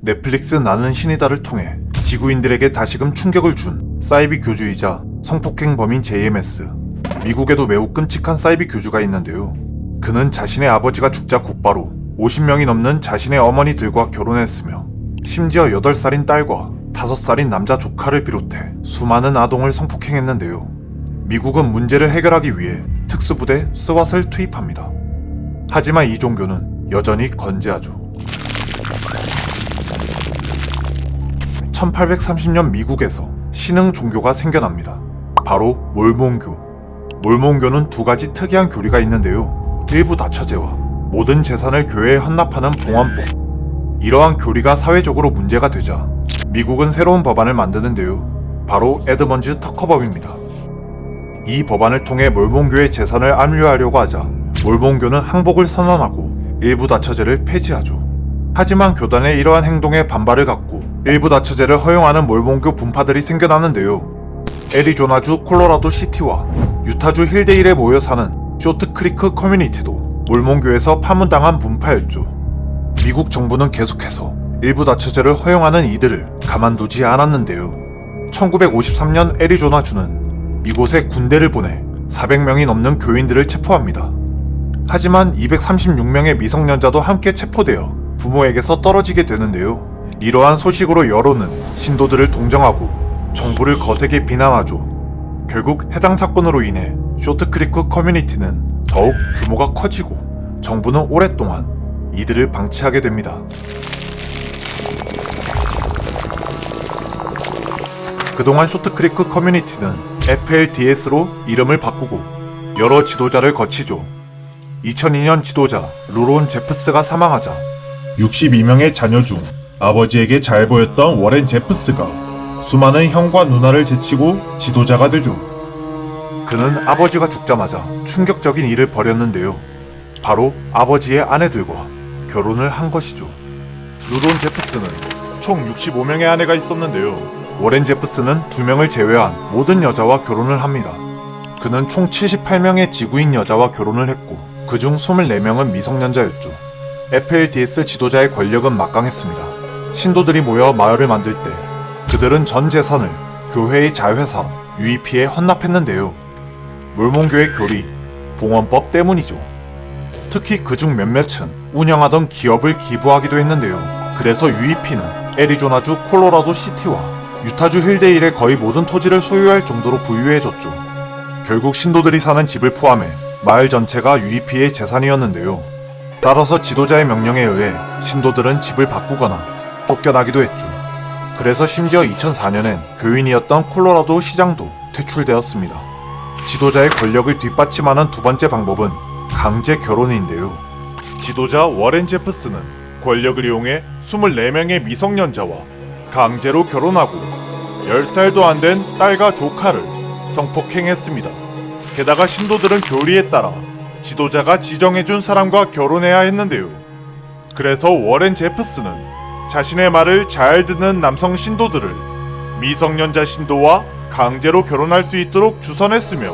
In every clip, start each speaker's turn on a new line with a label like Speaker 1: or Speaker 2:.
Speaker 1: 넷플릭스 나는 신이다를 통해 지구인들에게 다시금 충격을 준 사이비 교주이자 성폭행 범인 JMS. 미국에도 매우 끔찍한 사이비 교주가 있는데요. 그는 자신의 아버지가 죽자 곧바로 50명이 넘는 자신의 어머니들과 결혼했으며 심지어 8살인 딸과 5살인 남자 조카를 비롯해 수많은 아동을 성폭행했는데요. 미국은 문제를 해결하기 위해 특수부대 스왓을 투입합니다. 하지만 이 종교는 여전히 건재하죠. 1830년 미국에서 신흥 종교가 생겨납니다. 바로 몰몬교. 몰몬교는 두 가지 특이한 교리가 있는데요. 일부 다처제와 모든 재산을 교회에 헌납하는 봉헌법. 이러한 교리가 사회적으로 문제가 되자 미국은 새로운 법안을 만드는데요. 바로 에드먼즈 터커법입니다. 이 법안을 통해 몰몬교의 재산을 압류하려고 하자 몰몬교는 항복을 선언하고 일부 다처제를 폐지하죠. 하지만 교단의 이러한 행동에 반발을 갖고 일부 다처제를 허용하는 몰몬교 분파들이 생겨나는데요. 애리조나주 콜로라도 시티와 유타주 힐데일에 모여 사는 쇼트크리크 커뮤니티도 몰몬교에서 파문당한 분파였죠. 미국 정부는 계속해서 일부 다처제를 허용하는 이들을 가만두지 않았는데요. 1953년 애리조나주는 이곳에 군대를 보내 400명이 넘는 교인들을 체포합니다. 하지만 236명의 미성년자도 함께 체포되어 부모에게서 떨어지게 되는데요. 이러한 소식으로 여론은 신도들을 동정하고 정부를 거세게 비난하죠. 결국 해당 사건으로 인해 쇼트크리크 커뮤니티는 더욱 규모가 커지고 정부는 오랫동안 이들을 방치하게 됩니다. 그동안 쇼트크리크 커뮤니티는 FLDS로 이름을 바꾸고 여러 지도자를 거치죠. 2002년 지도자 루론 제프스가 사망하자 62명의 자녀 중 아버지에게 잘 보였던 워렌 제프스가 수많은 형과 누나를 제치고 지도자가 되죠. 그는 아버지가 죽자마자 충격적인 일을 벌였는데요. 바로 아버지의 아내들과 결혼을 한 것이죠. 루론 제프스는 총 65명의 아내가 있었는데요. 워렌 제프스는 2명을 제외한 모든 여자와 결혼을 합니다. 그는 총 78명의 지구인 여자와 결혼을 했고 그중 24명은 미성년자였죠. FLDS 지도자의 권력은 막강했습니다. 신도들이 모여 마을을 만들 때 그들은 전 재산을 교회의 자회사 UEP에 헌납했는데요. 몰몬교의 교리, 봉헌법 때문이죠. 특히 그중 몇몇은 운영하던 기업을 기부하기도 했는데요. 그래서 UEP는 애리조나주 콜로라도 시티와 유타주 힐데일의 거의 모든 토지를 소유할 정도로 부유해졌죠. 결국 신도들이 사는 집을 포함해 마을 전체가 UEP의 재산이었는데요. 따라서 지도자의 명령에 의해 신도들은 집을 바꾸거나 쫓겨나기도 했죠. 그래서 심지어 2004년엔 교인이었던 콜로라도 시장도 퇴출되었습니다. 지도자의 권력을 뒷받침하는 두 번째 방법은 강제 결혼인데요. 지도자 워렌 제프스는 권력을 이용해 24명의 미성년자와 강제로 결혼하고 10살도 안 된 딸과 조카를 성폭행했습니다. 게다가 신도들은 교리에 따라 지도자가 지정해준 사람과 결혼해야 했는데요. 그래서 워렌 제프스는 자신의 말을 잘 듣는 남성 신도들을 미성년자 신도와 강제로 결혼할 수 있도록 주선했으며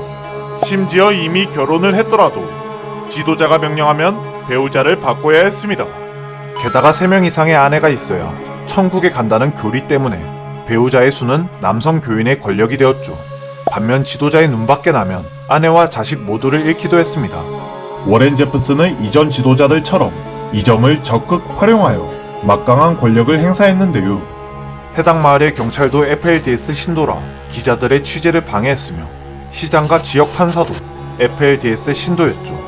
Speaker 1: 심지어 이미 결혼을 했더라도 지도자가 명령하면 배우자를 바꿔야 했습니다. 게다가 3명 이상의 아내가 있어야 천국에 간다는 교리 때문에 배우자의 수는 남성 교인의 권력이 되었죠. 반면 지도자의 눈밖에 나면 아내와 자식 모두를 잃기도 했습니다. 워렌 제프스는 이전 지도자들처럼 이 점을 적극 활용하여 막강한 권력을 행사했는데요. 해당 마을의 경찰도 FLDS 신도라 기자들의 취재를 방해했으며 시장과 지역 판사도 FLDS 신도였죠.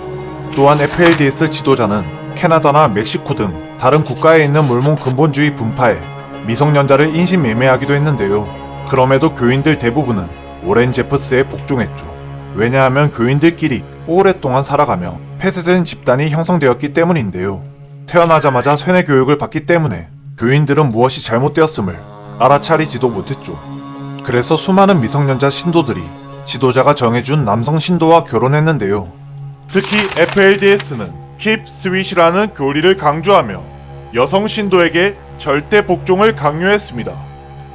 Speaker 1: 또한 FLDS 지도자는 캐나다나 멕시코 등 다른 국가에 있는 몰몬 근본주의 분파에 미성년자를 인신매매하기도 했는데요. 그럼에도 교인들 대부분은 워렌 제프스에 복종했죠. 왜냐하면 교인들끼리 오랫동안 살아가며 폐쇄된 집단이 형성되었기 때문인데요. 태어나자마자 쇠뇌 교육을 받기 때문에 교인들은 무엇이 잘못되었음을 알아차리지도 못했죠. 그래서 수많은 미성년자 신도들이 지도자가 정해준 남성 신도와 결혼했는데요. 특히 FLDS는 Keep Sweet이라는 교리를 강조하며 여성 신도에게 절대 복종을 강요했습니다.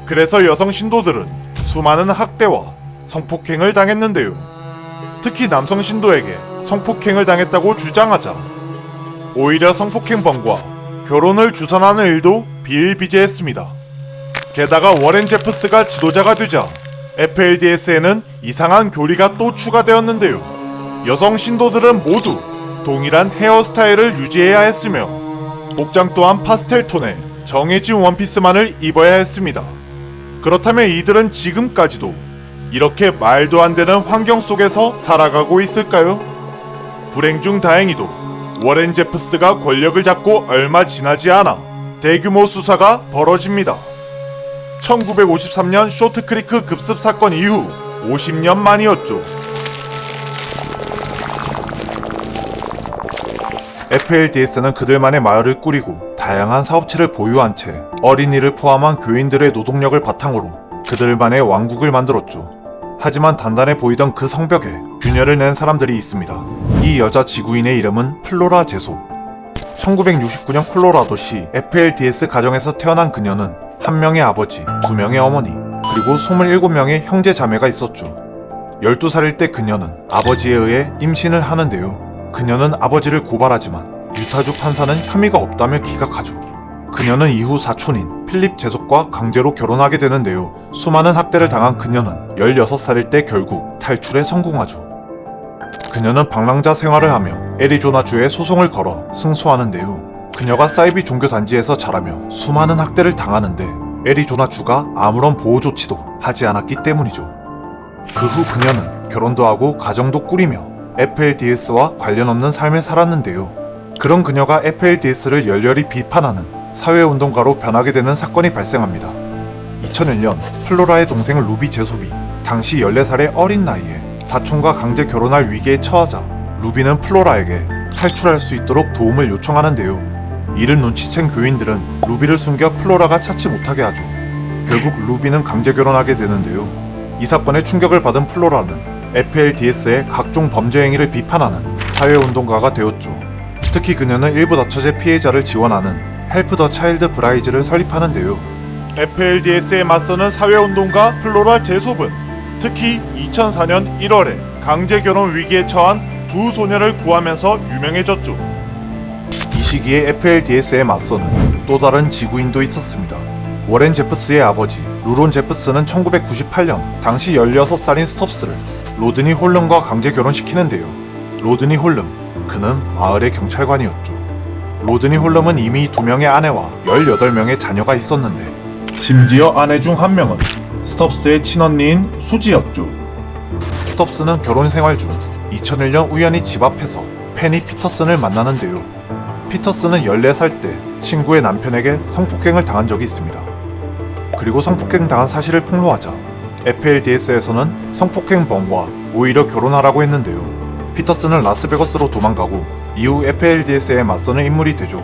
Speaker 1: 그래서 여성 신도들은 수많은 학대와 성폭행을 당했는데요. 특히 남성 신도에게 성폭행을 당했다고 주장하자 오히려 성폭행범과 결혼을 주선하는 일도 비일비재했습니다. 게다가 워렌 제프스가 지도자가 되자 FLDS에는 이상한 교리가 또 추가되었는데요. 여성 신도들은 모두 동일한 헤어스타일을 유지해야 했으며 복장 또한 파스텔 톤의 정해진 원피스만을 입어야 했습니다. 그렇다면 이들은 지금까지도 이렇게 말도 안 되는 환경 속에서 살아가고 있을까요? 불행 중 다행히도 워렌 제프스가 권력을 잡고 얼마 지나지 않아 대규모 수사가 벌어집니다. 1953년 쇼트크리크 급습 사건 이후 50년 만이었죠. FLDS는 그들만의 마을을 꾸리고 다양한 사업체를 보유한 채 어린이를 포함한 교인들의 노동력을 바탕으로 그들만의 왕국을 만들었죠. 하지만 단단해 보이던 그 성벽에 균열을 낸 사람들이 있습니다. 이 여자 지구인의 이름은 플로라 제소. 1969년 콜로라도시 FLDS 가정에서 태어난 그녀는 한 명의 아버지, 두 명의 어머니, 그리고 27명의 형제 자매가 있었죠. 12살일 때 그녀는 아버지에 의해 임신을 하는데요. 그녀는 아버지를 고발하지만 유타주 판사는 혐의가 없다며 기각하죠. 그녀는 이후 사촌인 필립 제속과 강제로 결혼하게 되는데요. 수많은 학대를 당한 그녀는 16살일 때 결국 탈출에 성공하죠. 그녀는 방랑자 생활을 하며 애리조나주에 소송을 걸어 승소하는데요. 그녀가 사이비 종교단지에서 자라며 수많은 학대를 당하는데 애리조나주가 아무런 보호 조치도 하지 않았기 때문이죠. 그 후 그녀는 결혼도 하고 가정도 꾸리며 FLDS와 관련 없는 삶을 살았는데요. 그런 그녀가 FLDS를 열렬히 비판하는 사회운동가로 변하게 되는 사건이 발생합니다. 2001년 플로라의 동생 루비 제소비, 당시 14살의 어린 나이에 사촌과 강제 결혼할 위기에 처하자 루비는 플로라에게 탈출할 수 있도록 도움을 요청하는데요. 이를 눈치챈 교인들은 루비를 숨겨 플로라가 찾지 못하게 하죠. 결국 루비는 강제 결혼하게 되는데요. 이 사건에 충격을 받은 플로라는 FLDS의 각종 범죄 행위를 비판하는 사회운동가가 되었죠. 특히 그녀는 일부 다처제 피해자를 지원하는 헬프 더 차일드 브라이즈를 설립하는데요. FLDS에 맞서는 사회운동가 플로라 제소은 특히 2004년 1월에 강제 결혼 위기에 처한 두 소녀를 구하면서 유명해졌죠. 이 시기에 FLDS에 맞서는 또 다른 지구인도 있었습니다. 워렌 제프스의 아버지 루론 제프스는 1998년 당시 16살인 스톱스를 로드니 홀름과 강제 결혼시키는데요. 로드니 홀름, 그는 마을의 경찰관이었죠. 로드니 홀름은 이미 2명의 아내와 18명의 자녀가 있었는데 심지어 아내 중 한 명은 스톱스의 친언니인 수지였죠. 스톱스는 결혼 생활 중 2001년 우연히 집 앞에서 페니 피터슨을 만나는데요. 피터슨은 14살 때 친구의 남편에게 성폭행을 당한 적이 있습니다. 그리고 성폭행 당한 사실을 폭로하자 FLDS에서는 성폭행범과 오히려 결혼하라고 했는데요. 피터슨은 라스베거스로 도망가고 이후 FLDS에 맞서는 인물이 되죠.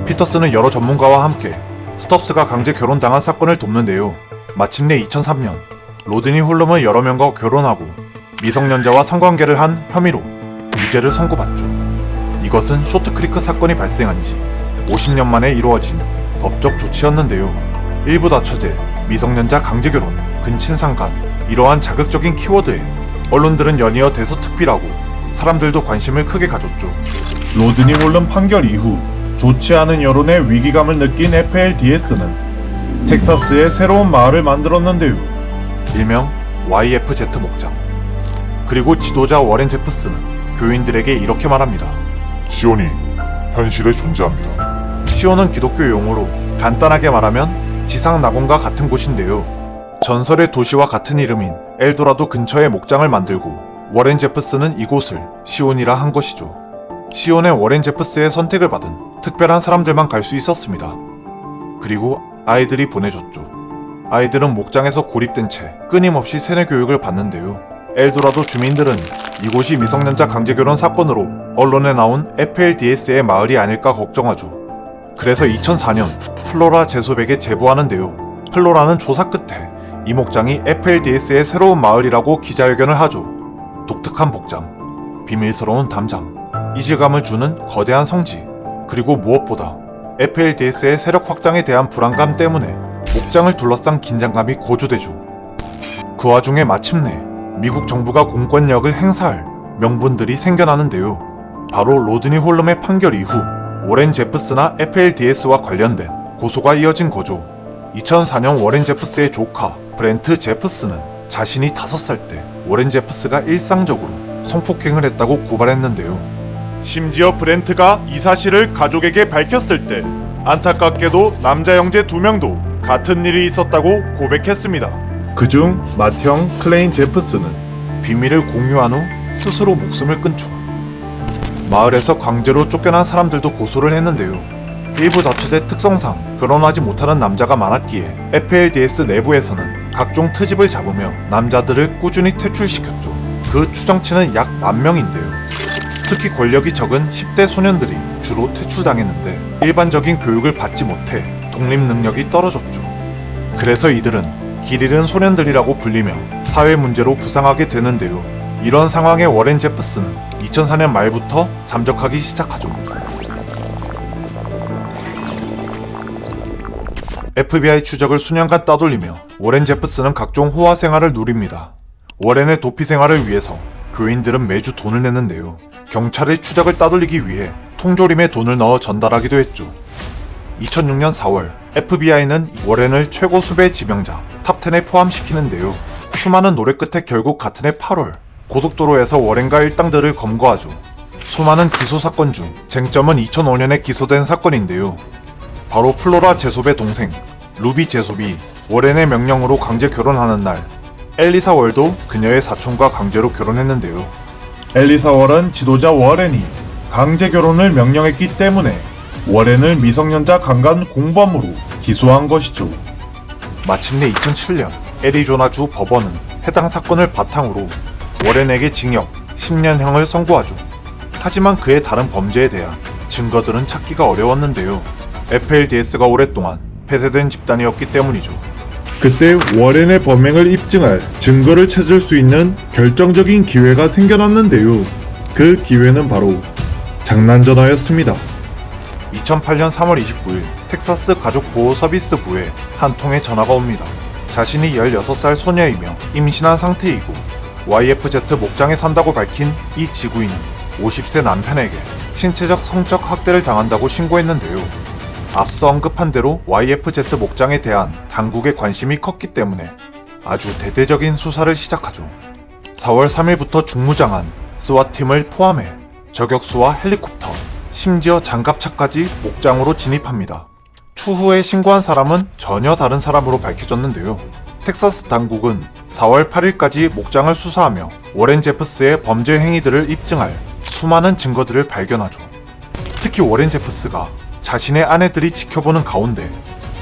Speaker 1: 피터슨은 여러 전문가와 함께 스톱스가 강제 결혼당한 사건을 돕는데요. 마침내 2003년 로드니 홀름은 여러 명과 결혼하고 미성년자와 성관계를 한 혐의로 유죄를 선고받죠. 이것은 쇼트크리크 사건이 발생한 지 50년 만에 이루어진 법적 조치였는데요. 일부 다처제, 미성년자 강제결혼, 근친상간, 이러한 자극적인 키워드에 언론들은 연이어 대서특필하고 사람들도 관심을 크게 가졌죠. 로드니 홀름 판결 이후 좋지 않은 여론의 위기감을 느낀 FLDS는 텍사스에 새로운 마을을 만들었는데요. 일명 YFZ 목장. 그리고 지도자 워렌 제프스는 교인들에게 이렇게 말합니다.
Speaker 2: 시온이 현실에 존재합니다.
Speaker 1: 시온은 기독교 용어로 간단하게 말하면 지상 낙원과 같은 곳인데요. 전설의 도시와 같은 이름인 엘도라도 근처에 목장을 만들고 워렌 제프스는 이곳을 시온이라 한 것이죠. 시온에 워렌 제프스의 선택을 받은 특별한 사람들만 갈 수 있었습니다. 그리고 아이들이 보내줬죠. 아이들은 목장에서 고립된 채 끊임없이 세뇌 교육을 받는데요. 엘도라도 주민들은 이곳이 미성년자 강제결혼 사건으로 언론에 나온 FLDS의 마을이 아닐까 걱정하죠. 그래서 2004년 플로라 제소백에 제보하는데요. 플로라는 조사 끝에 이 목장이 FLDS의 새로운 마을이라고 기자회견을 하죠. 독특한 복장, 비밀스러운 담장, 이질감을 주는 거대한 성지, 그리고 무엇보다 FLDS의 세력 확장에 대한 불안감 때문에 목장을 둘러싼 긴장감이 고조되죠. 그 와중에 마침내 미국 정부가 공권력을 행사할 명분들이 생겨나는데요. 바로 로드니 홀름의 판결 이후 워렌 제프스나 FLDS와 관련된 고소가 이어진 거죠. 2004년 워렌 제프스의 조카 브렌트 제프스는 자신이 5살 때 워렌 제프스가 일상적으로 성폭행을 했다고 고발했는데요. 심지어 브렌트가 이 사실을 가족에게 밝혔을 때 안타깝게도 남자 형제 2명도 같은 일이 있었다고 고백했습니다. 그중 맏형 클레인 제프스는 비밀을 공유한 후 스스로 목숨을 끊죠. 마을에서 강제로 쫓겨난 사람들도 고소를 했는데요. 일부 자초대 특성상 결혼하지 못하는 남자가 많았기에 FLDS 내부에서는 각종 트집을 잡으며 남자들을 꾸준히 퇴출시켰죠. 그 추정치는 약 10,000명인데요. 특히 권력이 적은 10대 소년들이 주로 퇴출당했는데 일반적인 교육을 받지 못해 독립 능력이 떨어졌죠. 그래서 이들은 길 잃은 소년들이라고 불리며 사회 문제로 부상하게 되는데요. 이런 상황에 워렌 제프스는 2004년 말부터 잠적하기 시작하죠. FBI 추적을 수년간 따돌리며 워렌 제프스는 각종 호화 생활을 누립니다. 워렌의 도피 생활을 위해서 교인들은 매주 돈을 내는데요. 경찰의 추적을 따돌리기 위해 통조림에 돈을 넣어 전달하기도 했죠. 2006년 4월 FBI는 워렌을 최고 수배 지명자 탑10에 포함시키는데요. 수많은 노래 끝에 결국 같은 해 8월 고속도로에서 워렌과 일당들을 검거하죠. 수많은 기소 사건 중 쟁점은 2005년에 기소된 사건인데요. 바로 플로라 제소의 동생 루비 제소비 워렌의 명령으로 강제 결혼하는 날, 엘리사 월도 그녀의 사촌과 강제로 결혼했는데요. 엘리사 월은 지도자 워렌이 강제 결혼을 명령했기 때문에 워렌을 미성년자 강간 공범으로 기소한 것이죠. 마침내 2007년 애리조나주 법원은 해당 사건을 바탕으로 워렌에게 징역 10년형을 선고하죠. 하지만 그의 다른 범죄에 대한 증거들은 찾기가 어려웠는데요. FLDS가 오랫동안 폐쇄된 집단이었기 때문이죠. 그때 워렌의 범행을 입증할 증거를 찾을 수 있는 결정적인 기회가 생겨났는데요. 그 기회는 바로 장난전화였습니다. 2008년 3월 29일 텍사스 가족보호서비스부에 한 통의 전화가 옵니다. 자신이 16살 소녀이며 임신한 상태이고 YFZ 목장에 산다고 밝힌 이 지구인은 50세 남편에게 신체적 성적 학대를 당한다고 신고했는데요. 앞서 언급한 대로 YFZ 목장에 대한 당국의 관심이 컸기 때문에 아주 대대적인 수사를 시작하죠. 4월 3일부터 중무장한 스와팀을 포함해 저격수와 헬리콥터, 심지어 장갑차까지 목장으로 진입합니다. 추후에 신고한 사람은 전혀 다른 사람으로 밝혀졌는데요. 텍사스 당국은 4월 8일까지 목장을 수사하며 워렌 제프스의 범죄 행위들을 입증할 수많은 증거들을 발견하죠. 특히 워렌 제프스가 자신의 아내들이 지켜보는 가운데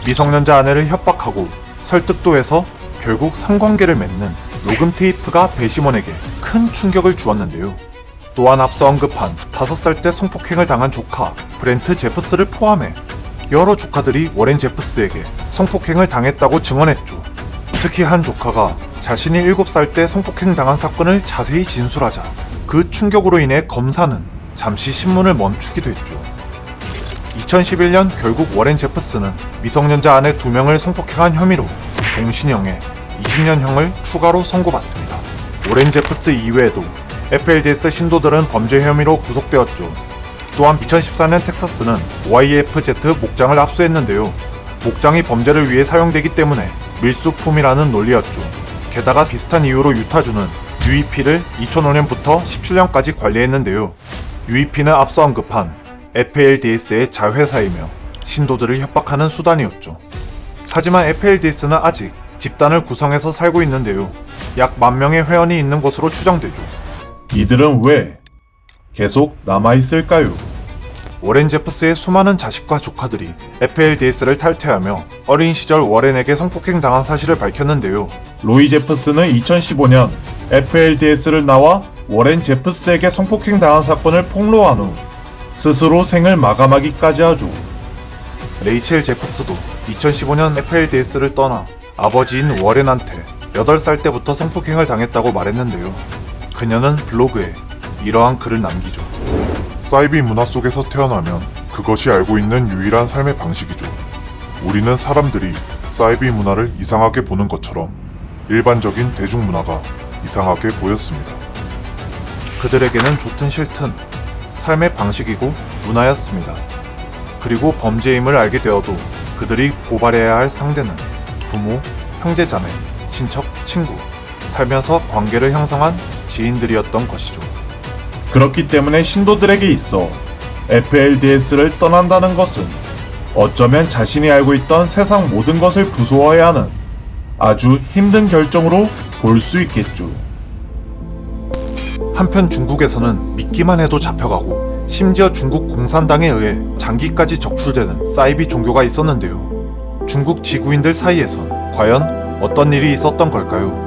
Speaker 1: 미성년자 아내를 협박하고 설득도 해서 결국 성관계를 맺는 녹음 테이프가 배심원에게 큰 충격을 주었는데요. 또한 앞서 언급한 5살 때 성폭행을 당한 조카 브렌트 제프스를 포함해 여러 조카들이 워렌 제프스에게 성폭행을 당했다고 증언했죠. 특히 한 조카가 자신이 7살 때 성폭행 당한 사건을 자세히 진술하자 그 충격으로 인해 검사는 잠시 신문을 멈추기도 했죠. 2011년 결국 워렌 제프스는 미성년자 아내 2명을 성폭행한 혐의로 종신형에 20년형을 추가로 선고받습니다. 워렌 제프스 이외에도 FLDS 신도들은 범죄 혐의로 구속되었죠. 또한 2014년 텍사스는 YFZ 목장을 압수했는데요. 목장이 범죄를 위해 사용되기 때문에 밀수품이라는 논리였죠. 게다가 비슷한 이유로 유타주는 UEP를 2005년부터 17년까지 관리했는데요. UEP는 앞서 언급한 FLDS의 자회사이며 신도들을 협박하는 수단이었죠. 하지만 FLDS는 아직 집단을 구성해서 살고 있는데요. 약 10,000명의 회원이 있는 것으로 추정되죠. 이들은 왜 계속 남아있을까요? 워렌 제프스의 수많은 자식과 조카들이 FLDS를 탈퇴하며 어린 시절 워렌에게 성폭행 당한 사실을 밝혔는데요. 로이 제프스는 2015년 FLDS를 나와 워렌 제프스에게 성폭행 당한 사건을 폭로한 후 스스로 생을 마감하기까지 하죠. 레이첼 제프스도 2015년 FLDS를 떠나 아버지인 워렌한테 8살 때부터 성폭행을 당했다고 말했는데요. 그녀는 블로그에 이러한 글을 남기죠.
Speaker 2: 사이비 문화 속에서 태어나면 그것이 알고 있는 유일한 삶의 방식이죠. 우리는 사람들이 사이비 문화를 이상하게 보는 것처럼 일반적인 대중문화가 이상하게 보였습니다.
Speaker 1: 그들에게는 좋든 싫든 삶의 방식이고 문화였습니다. 그리고 범죄임을 알게 되어도 그들이 고발해야 할 상대는 부모, 형제자매, 친척, 친구, 살면서 관계를 형성한 지인들이었던 것이죠.
Speaker 3: 그렇기 때문에 신도들에게 있어 FLDS를 떠난다는 것은 어쩌면 자신이 알고 있던 세상 모든 것을 부수어야 하는 아주 힘든 결정으로 볼 수 있겠죠.
Speaker 1: 한편 중국에서는 믿기만 해도 잡혀가고 심지어 중국 공산당에 의해 장기까지 적출되는 사이비 종교가 있었는데요. 중국 지구인들 사이에선 과연 어떤 일이 있었던 걸까요?